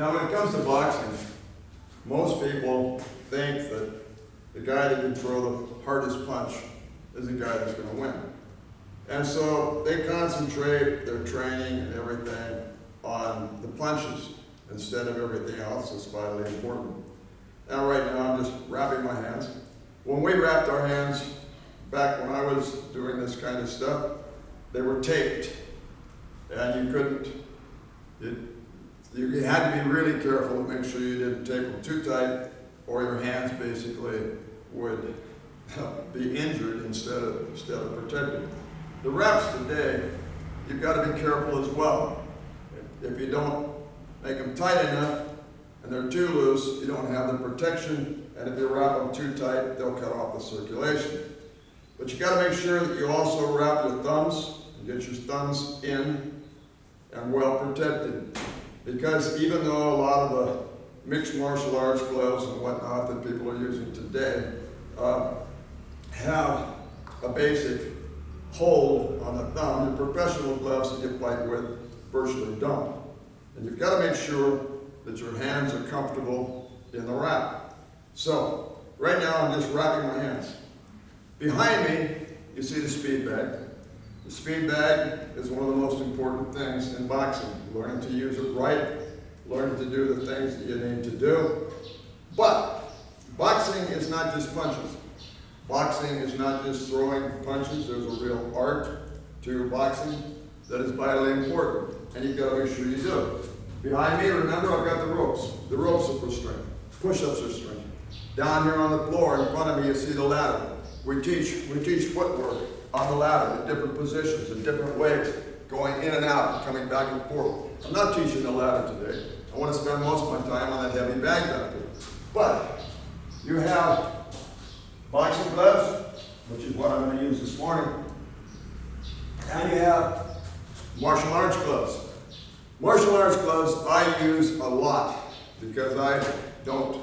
Now, when it comes to boxing, most people think that the guy that can throw the hardest punch is the guy that's going to win. And so they concentrate their training and everything on the punches instead of everything else that's vitally important. Now, right now, I'm just wrapping my hands. When we wrapped our hands back when I was doing this kind of stuff, they were taped, and you couldn't. You had to be really careful to make sure you didn't tape them too tight, or your hands basically would be injured instead of protected. The wraps today, you've got to be careful as well. If you don't make them tight enough and they're too loose, you don't have the protection, and if you wrap them too tight, they'll cut off the circulation. But you got to make sure that you also wrap your thumbs and get your thumbs in and well protected. Because even though a lot of the mixed martial arts gloves and whatnot that people are using today have a basic hold on the thumb, the professional gloves that you fight with virtually don't. And you've got to make sure that your hands are comfortable in the wrap. So, right now I'm just wrapping my hands. Behind me, you see the speed bag. The speed bag is one of the most important things in boxing. Learning to use it right, learning to do the things that you need to do. But boxing is not just punches. Boxing is not just throwing punches. There's a real art to boxing that is vitally important, and you've got to make sure you do it. Behind me, remember, I've got the ropes. The ropes are for strength. Push-ups are strength. Down here on the floor in front of me, you see the ladder. We teach footwork on the ladder in different positions, in different ways, going in and out and coming back and forth. I'm not teaching the ladder today. I want to spend most of my time on that heavy bag back there. But you have boxing gloves, which is what I'm going to use this morning, and you have martial arts gloves. Martial arts gloves I use a lot because I don't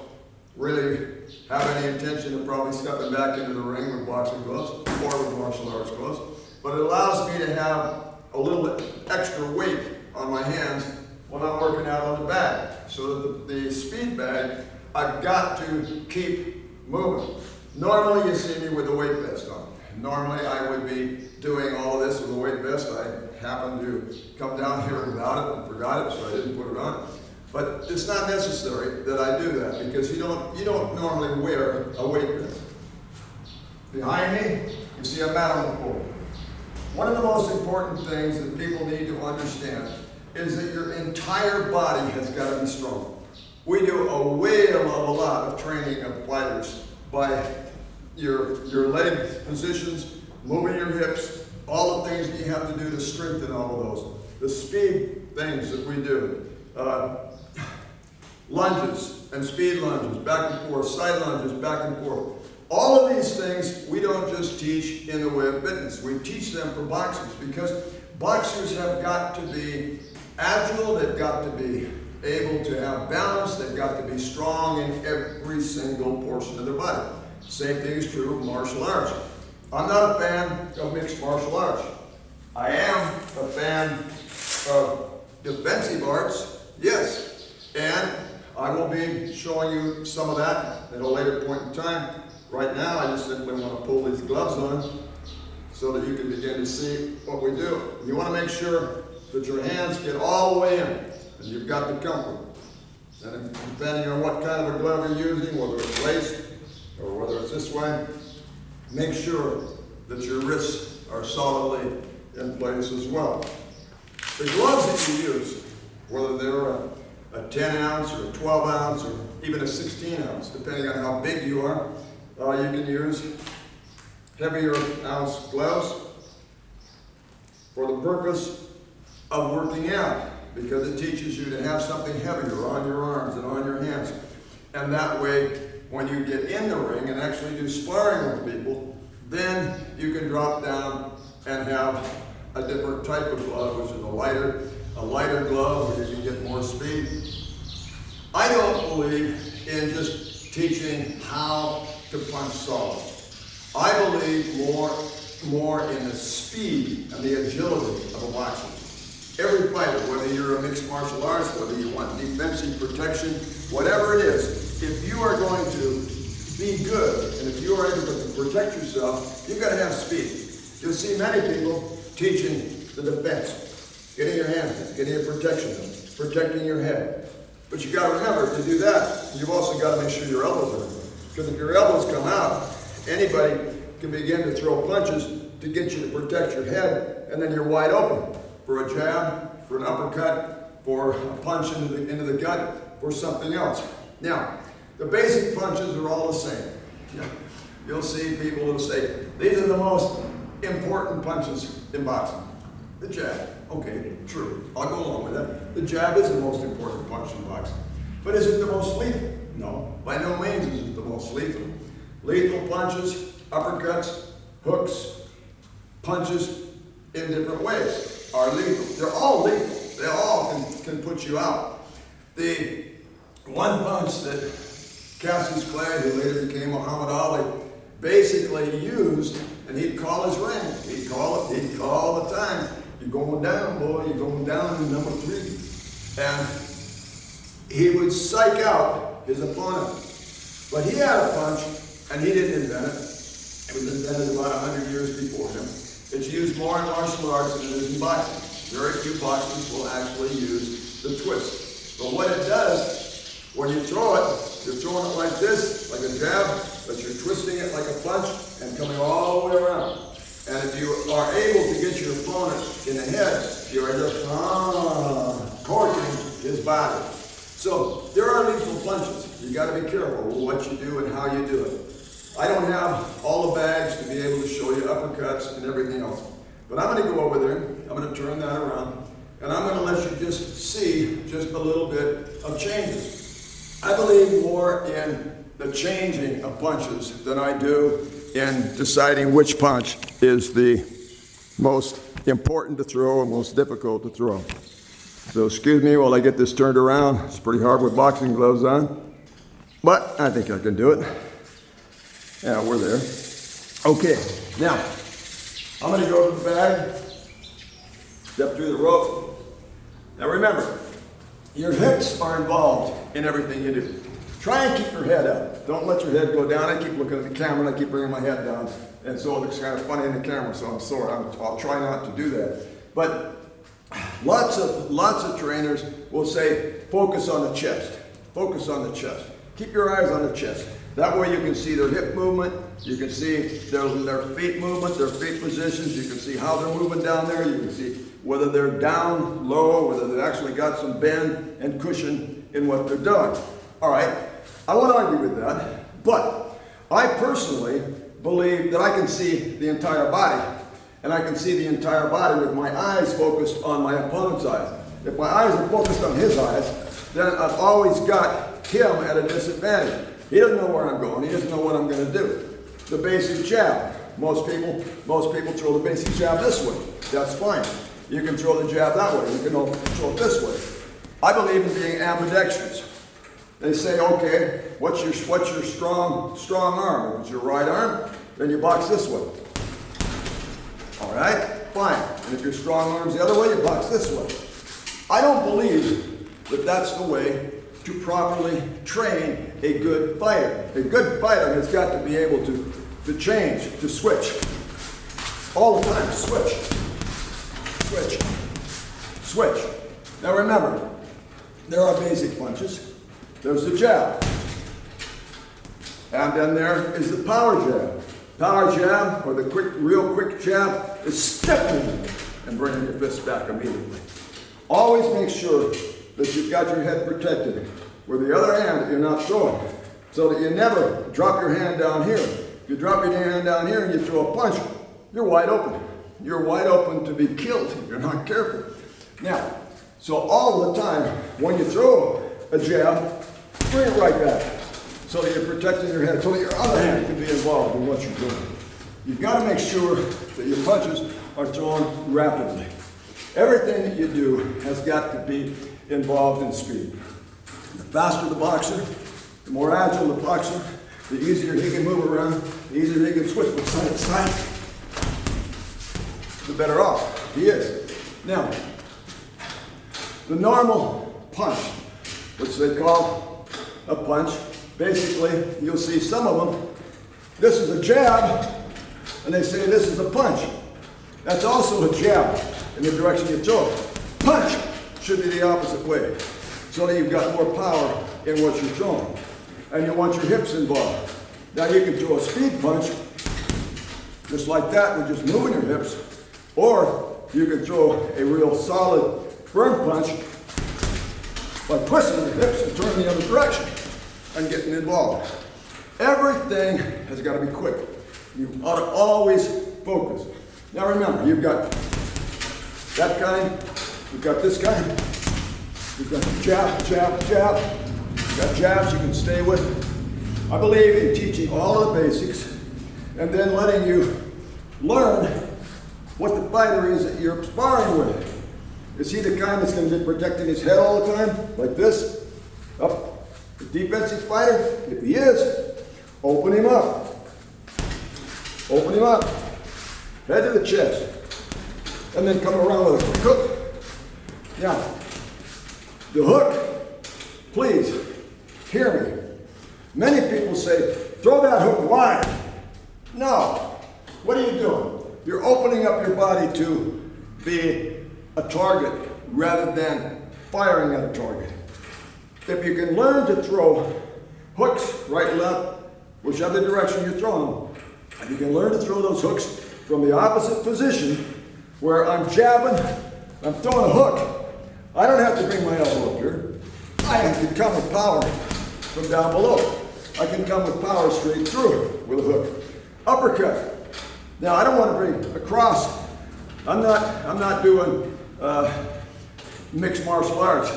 really have any intention of probably stepping back into the ring with boxing gloves or with martial arts gloves, but it allows me to have a little bit extra weight on my hands when I'm working out on the bag. So that the speed bag, I've got to keep moving. Normally you see me with a weight vest on. Normally I would be doing all of this with a weight vest. I happened to come down here without it and forgot it, so I didn't put it on. But it's not necessary that I do that because you don't normally wear a weight vest. Behind me, you see a mat on the floor. One of the most important things that people need to understand is that your entire body has got to be strong. We do a whale of a lot of training of fighters by your leg positions, moving your hips, all the things that you have to do to strengthen all of those. The speed things that we do. Lunges and speed lunges, back and forth, side lunges, back and forth. All of these things we don't just teach in the way of fitness. We teach them for boxers because boxers have got to be agile, they've got to be able to have balance, they've got to be strong in every single portion of their body. Same thing is true of martial arts. I'm not a fan of mixed martial arts. I am a fan of defensive arts, yes, and I will be showing you some of that at a later point in time. Right now, I just simply want to pull these gloves on so that you can begin to see what we do. You want to make sure that your hands get all the way in, and you've got the comfort. And depending on what kind of a glove you're using, whether it's laced or whether it's this way, make sure that your wrists are solidly in place as well. The gloves that you use, whether they're a 10 ounce or a 12 ounce or even a 16 ounce, depending on how big you are, you can use heavier ounce gloves for the purpose of working out, because it teaches you to have something heavier on your arms and on your hands. And that way, when you get in the ring and actually do sparring with people, then you can drop down and have a different type of glove, which is a lighter glove where you can get more speed. I don't believe in just teaching how to punch solid. I believe more in the speed and the agility of a boxer. Every fighter, whether you're a mixed martial arts, whether you want defensive protection, whatever it is, if you are going to be good, and if you are able to protect yourself, you've got to have speed. You'll see many people teaching the defense, getting your hands in, getting your protection in, protecting your head. But you've got to remember, to do that, you've also got to make sure your elbows are in. Because if your elbows come out, anybody can begin to throw punches to get you to protect your head, and then you're wide open for a jab, for an uppercut, for a punch into the gut, for something else. Now, the basic punches are all the same. You'll see people who say, these are the most important punches in boxing. The jab, okay, true, I'll go along with that. The jab is the most important punch in boxing. But is it the most lethal? No, by no means is it the most lethal. Lethal punches, uppercuts, hooks, punches in different ways are lethal. They're all lethal. They all can put you out. The one punch that Cassius Clay, who later became Muhammad Ali, basically used, and he'd call his ring. He'd call the time. You're going down, boy. You're going down in number 3. And he would psych out his opponent. But he had a punch, and he didn't invent it. It was invented about 100 years before him. It's used more in martial arts than it is in boxing. Very few boxers will actually use the twist. But what it does, when you throw it, you're throwing it like this, like a jab, but you're twisting it like a punch and coming all the way around. And if you are able to get your opponent in the head, you're just corking his body. So there are lethal punches. You got to be careful with what you do and how you do it. I don't have all the bags to be able to show you uppercuts and everything else. But I'm going to go over there, I'm going to turn that around, and I'm going to let you just see just a little bit of changes. I believe more in the changing of punches than I do in deciding which punch is the most important to throw and most difficult to throw. So excuse me while I get this turned around. It's pretty hard with boxing gloves on, but I think I can do it. Yeah, we're there. Okay, now, I'm going to go to the bag, step through the rope. Now remember, your hips are involved in everything you do. Try and keep your head up. Don't let your head go down. I keep looking at the camera and I keep bringing my head down. And so it looks kind of funny in the camera, so I'm sorry. I'll try not to do that. But lots of trainers will say, focus on the chest. Focus on the chest. Keep your eyes on the chest. That way you can see their hip movement, you can see their feet movement, their feet positions, you can see how they're moving down there, you can see whether they're down, low, whether they've actually got some bend and cushion in what they're doing. All right, I won't argue with that, but I personally believe that I can see the entire body, and I can see the entire body with my eyes focused on my opponent's eyes. If my eyes are focused on his eyes, then I've always got him at a disadvantage. He doesn't know where I'm going. He doesn't know what I'm going to do. The basic jab. Most people throw the basic jab this way. That's fine. You can throw the jab that way. You can throw it this way. I believe in being ambidextrous. They say, okay, what's your strong arm? If it's your right arm, then you box this way. All right, fine. And if your strong arm's the other way, you box this way. I don't believe that that's the way to properly train a good fighter. A good fighter has got to be able to change, to switch. All the time, switch. Switch. Switch. Now remember, there are basic punches. There's the jab. And then there is the power jab. Power jab, or the real quick jab, is stepping and bringing your fist back immediately. Always make sure that you've got your head protected. With the other hand, you're not throwing, so that you never drop your hand down here. If you drop your hand down here and you throw a punch, you're wide open. You're wide open to be killed if you're not careful. Now, so all the time, when you throw a jab, bring it right back, so that you're protecting your head, so that your other hand can be involved in what you're doing. You've got to make sure that your punches are thrown rapidly. Everything that you do has got to be involved in speed. The faster the boxer, the more agile the boxer, the easier he can move around, the easier he can switch from side to side, the better off he is. Now, The normal punch, which they call a punch, basically, you'll see some of them, this is a jab, and they say this is a punch. That's also a jab in the direction you throw it. Punch should be the opposite way, so that you've got more power in what you're throwing. And you want your hips involved. Now you can throw a speed punch, just like that, with just moving your hips, or you can throw a real solid firm punch by twisting your hips and turning the other direction and getting involved. Everything has got to be quick. You ought to always focus. Now remember, you've got that kind, you've got this kind, you've got jab, jab, jab, you've got jabs you can stay with. I believe in teaching all of the basics and then letting you learn what the fighter is that you're sparring with. Is he the kind that's going to be protecting his head all the time, like this? Up. The defensive fighter, if he is, open him up. Open him up. Head to the chest. And then come around with a hook. Now, the hook, please, hear me. Many people say, throw that hook wide. No. What are you doing? You're opening up your body to be a target rather than firing at a target. If you can learn to throw hooks, right, left, whichever direction you're throwing them, and you can learn to throw those hooks from the opposite position, where I'm jabbing, I'm throwing a hook, I don't have to bring my elbow up here. I can come with power from down below. I can come with power straight through with a hook. Uppercut. Now I don't want to bring a cross. I'm not doing mixed martial arts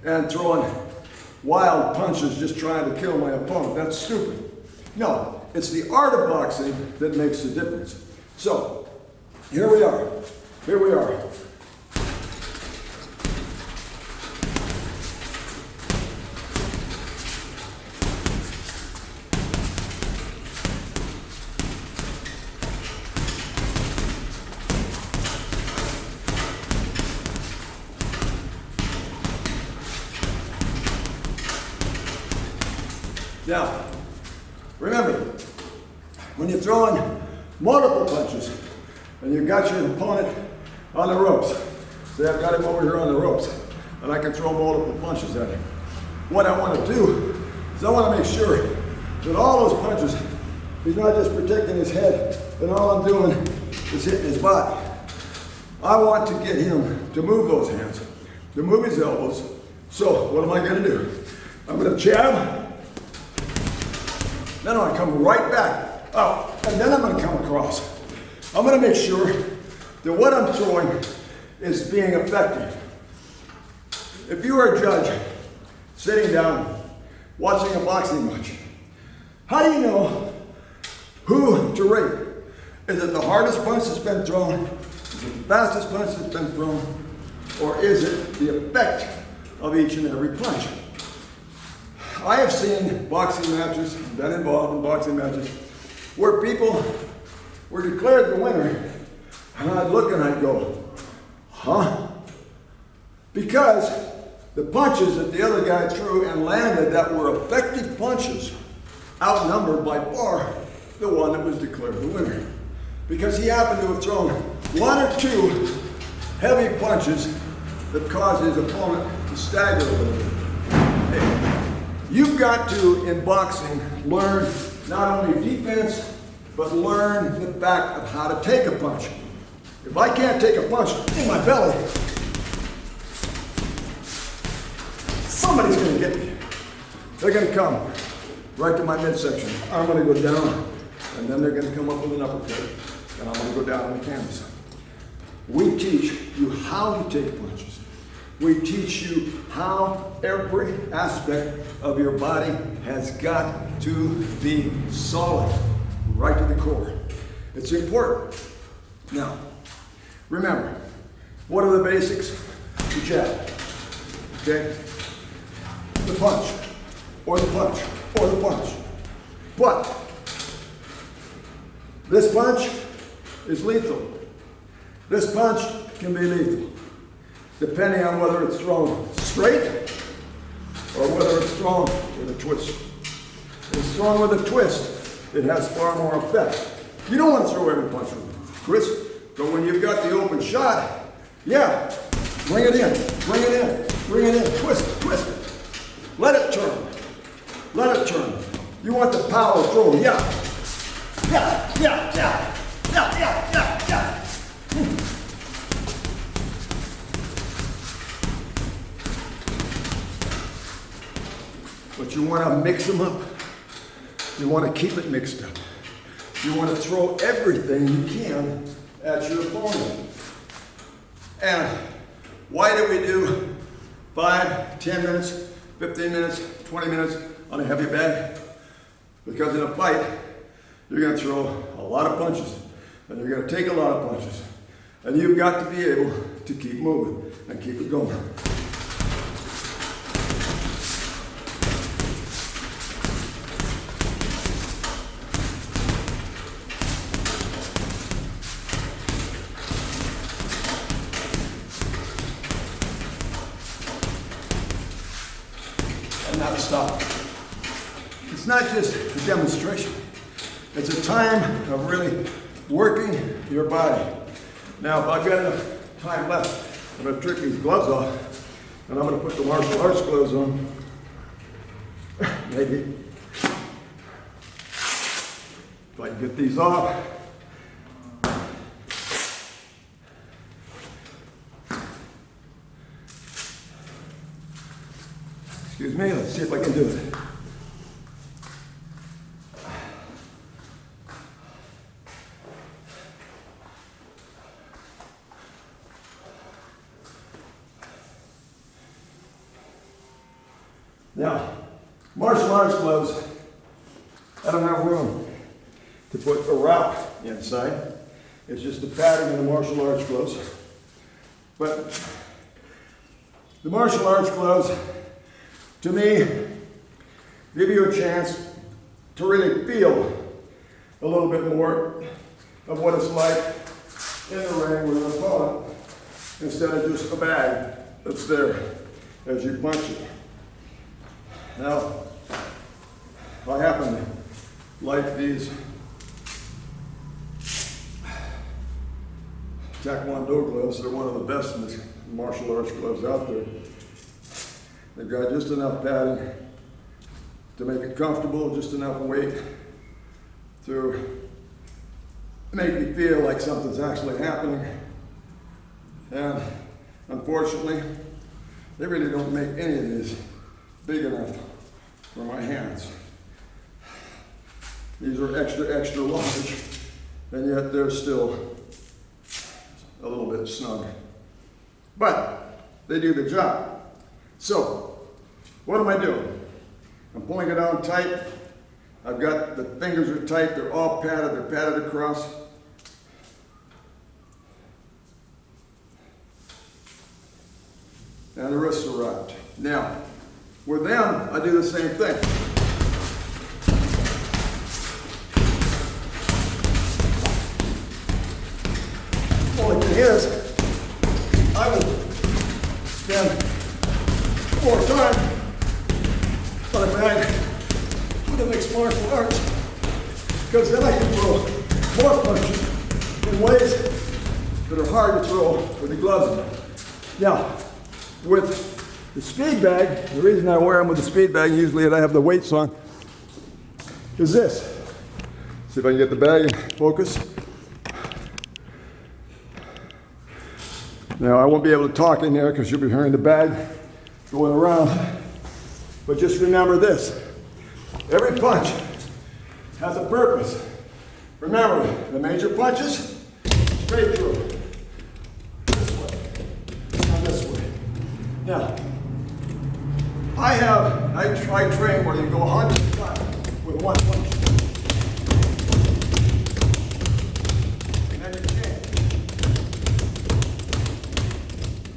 and throwing wild punches just trying to kill my opponent. That's stupid. No, it's the art of boxing that makes the difference. So, here we are. Here we are. Now, remember, when you're throwing multiple punches and you've got your opponent on the ropes, say I've got him over here on the ropes and I can throw multiple punches at him. What I want to do is I want to make sure that all those punches, he's not just protecting his head and all I'm doing is hitting his body. I want to get him to move those hands, to move his elbows. So what am I going to do? I'm going to jab. Then I'm going to come right back up, and then I'm going to come across. I'm going to make sure that what I'm throwing is being effective. If you are a judge sitting down watching a boxing match, how do you know who to rate? Is it the hardest punch that's been thrown? Is it the fastest punch that's been thrown? Or is it the effect of each and every punch? I have seen boxing matches, been involved in boxing matches, where people were declared the winner, and I'd look and I'd go, huh? Because the punches that the other guy threw and landed that were effective punches outnumbered by far the one that was declared the winner. Because he happened to have thrown one or two heavy punches that caused his opponent to stagger a little bit. You've got to, in boxing, learn not only defense, but learn the fact of how to take a punch. If I can't take a punch in my belly, somebody's going to get me. They're going to come right to my midsection. I'm going to go down, and then they're going to come up with an uppercut, and I'm going to go down on the canvas. We teach you how to take punches. We teach you how every aspect of your body has got to be solid, right to the core. It's important. Now, remember, what are the basics? The jab, okay? The punch, or the punch, or the punch. But this punch is lethal. This punch can be lethal. depending on whether it's thrown straight or whether it's thrown with a twist. If it's thrown with a twist, it has far more effect. You don't want to throw every punch with a twist, but when you've got the open shot, yeah, bring it in, bring it in, bring it in, twist it, twist it. Let it turn. Let it turn. You want the power throw, yeah. Yeah, yeah, yeah, yeah, yeah, yeah, yeah. But you want to mix them up. You want to keep it mixed up. You want to throw everything you can at your opponent. And why do we do 5, 10 minutes, 15 minutes, 20 minutes on a heavy bag? Because in a fight, you're going to throw a lot of punches, and you're going to take a lot of punches. And you've got to be able to keep moving and keep it going. And not stop. It's not just a demonstration. It's a time of really working your body. Now, if I've got enough time left, I'm going to take these gloves off, and I'm going to put the martial arts gloves on. Maybe. If I can get these off. Excuse me, let's see if I can do it. Now, martial arts gloves, I don't have room to put a wrap inside. It's just the padding in the martial arts gloves. But the martial arts gloves, to me, give you a chance to really feel a little bit more of what it's like in the ring with an opponent instead of just a bag that's there as you punch it. Now, I happen to like these Taekwondo gloves. They're one of the best in the martial arts gloves out there. They've got just enough padding to make it comfortable, just enough weight to make you feel like something's actually happening. And unfortunately, they really don't make any of these big enough for my hands. These are extra, extra large, and yet they're still a little bit snug. But they do the job. So, what am I doing? I'm pulling it on tight. I've got, the fingers are tight, they're all padded, they're padded across. And the wrists are wrapped. Now, with them, I do the same thing. Only thing is, I will spend more time on a bag with a mixed martial arts, because then I can throw more punches in ways that are hard to throw with the gloves on. Now, with the speed bag, the reason I wear them with the speed bag, usually and I have the weights on, is this. See if I can get the bag in focus. Now, I won't be able to talk in there because you'll be hearing the bag going around. But just remember this. Every punch has a purpose. Remember, the major punches, straight through. This way, not this way. Now, I train where you go 100 times with one punch. And then you change.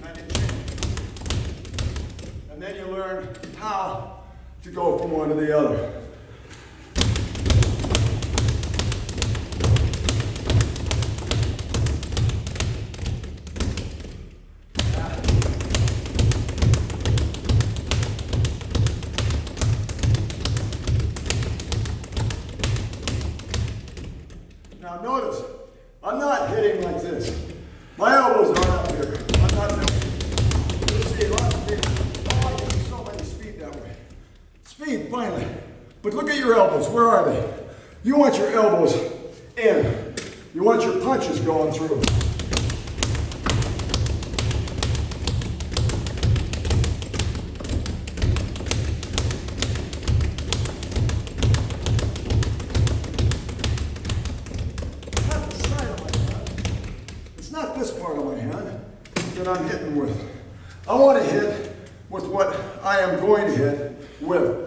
And then you change. And then you learn how to go from one to the other. My elbows aren't up here. I'm not doing it. You see, a lot of people, oh, I get so many speed that way. Speed, finally. But look at your elbows. Where are they? You want your elbows in. You want your punches going through. Not the side of my hand. It's not this part of my hand that I'm hitting with. I want to hit with what I am going to hit with.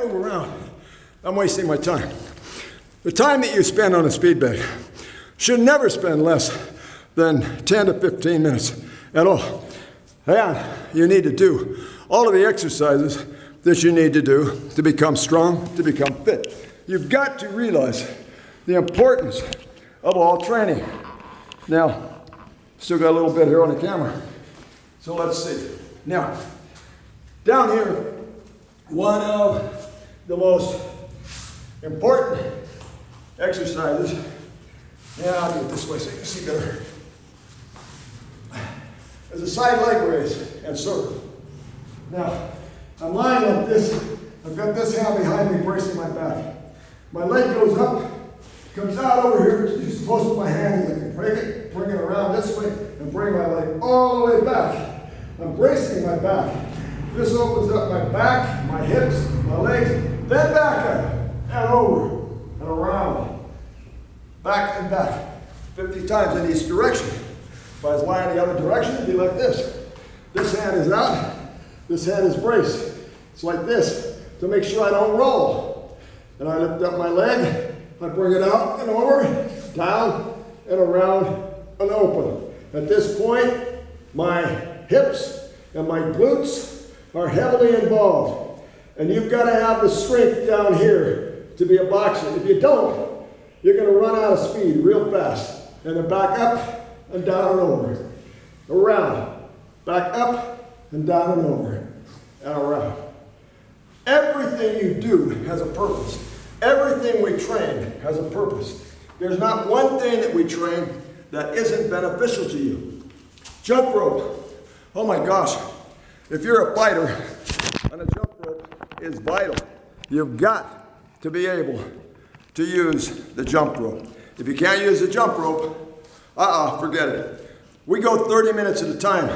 Around. I'm wasting my time. The time that you spend on a speed bag should never spend less than 10 to 15 minutes at all. And you need to do all of the exercises that you need to do to become strong, to become fit. You've got to realize the importance of all training. Now, still got a little bit here on the camera. So let's see. Now, down here, one of the most important exercises, I'll do it this way so you can see better, is a side leg raise and circle. Now, I'm lying like this. I've got this hand behind me bracing my back. My leg goes up, comes out over here, it's close to my hand, I can break it, bring it around this way, and bring my leg all the way back. I'm bracing my back. This opens up my back, my hips, my legs, then back up, and over, and around, back and back, 50 times in each direction. If I was lying the other direction, it'd be like this. This hand is out, this hand is braced. It's like this, to make sure I don't roll. And I lift up my leg, I bring it out and over, down, and around, and open. At this point, my hips and my glutes are heavily involved. And you've got to have the strength down here to be a boxer. If you don't, you're going to run out of speed real fast. And then back up and down and over. Around. Back up and down and over. And around. Everything you do has a purpose. Everything we train has a purpose. There's not one thing that we train that isn't beneficial to you. Jump rope. Oh my gosh. If you're a fighter, and a jump rope is vital. You've got to be able to use the jump rope. If you can't use the jump rope, forget it. We go 30 minutes at a time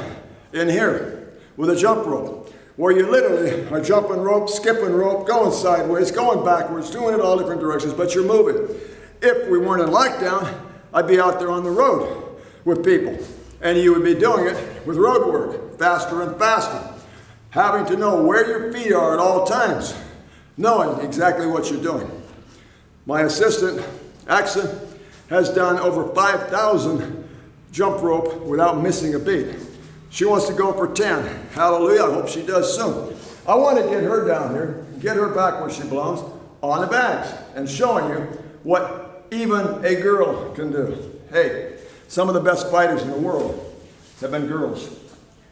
in here with a jump rope, where you literally are jumping rope, skipping rope, going sideways, going backwards, doing it all different directions, but you're moving. If we weren't in lockdown, I'd be out there on the road with people, and you would be doing it with road work, faster and faster. Having to know where your feet are at all times, knowing exactly what you're doing. My assistant, Axa, has done over 5,000 jump rope without missing a beat. She wants to go for 10. Hallelujah, I hope she does soon. I want to get her down here, get her back where she belongs, on the bags, and showing you what even a girl can do. Hey, some of the best fighters in the world have been girls.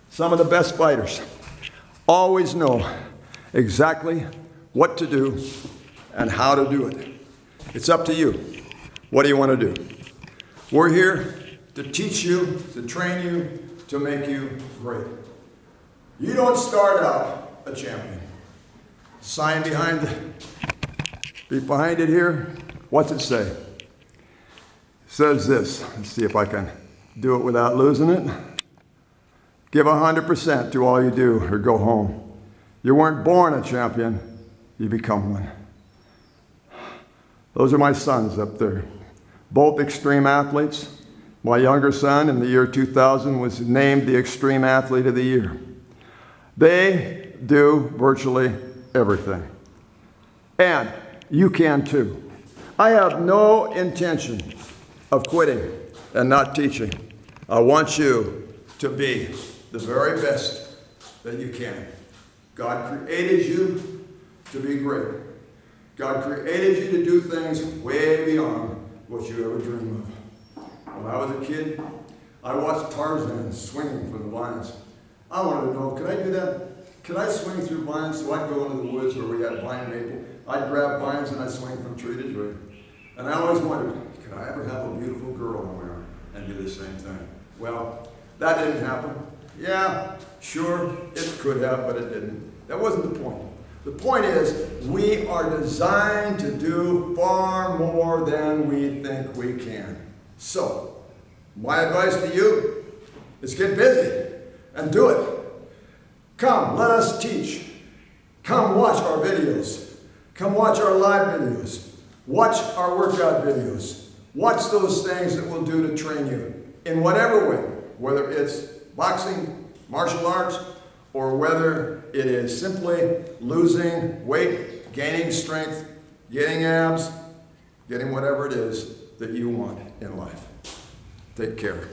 Some of the best fighters always know exactly what to do and how to do it. It's up to you. What do you want to do? We're here to teach you, to train you, to make you great. You don't start out a champion. Sign behind it here. What's it say? It says this. Let's see if I can do it without losing it. Give 100% to all you do or go home. You weren't born a champion, you become one. Those are my sons up there. Both extreme athletes. My younger son in the year 2000 was named the Extreme Athlete of the Year. They do virtually everything. And you can too. I have no intention of quitting and not teaching. I want you to be the very best that you can. God created you to be great. God created you to do things way beyond what you ever dream of. When I was a kid, I watched Tarzan swinging from the vines. I wanted to know, could I do that? Could I swing through vines? So I'd go into the woods where we had vine maple. I'd grab vines and I'd swing from tree to tree. And I always wondered, could I ever have a beautiful girl on my arm and do the same thing? Well, that didn't happen. Yeah, sure, it could have, but it didn't. That wasn't the point. The point is, we are designed to do far more than we think we can. So, my advice to you is get busy and do it. Come, let us teach. Come watch our videos. Come watch our live videos. Watch our workout videos. Watch those things that we'll do to train you in whatever way, whether it's boxing, martial arts, or whether it is simply losing weight, gaining strength, getting abs, getting whatever it is that you want in life. Take care.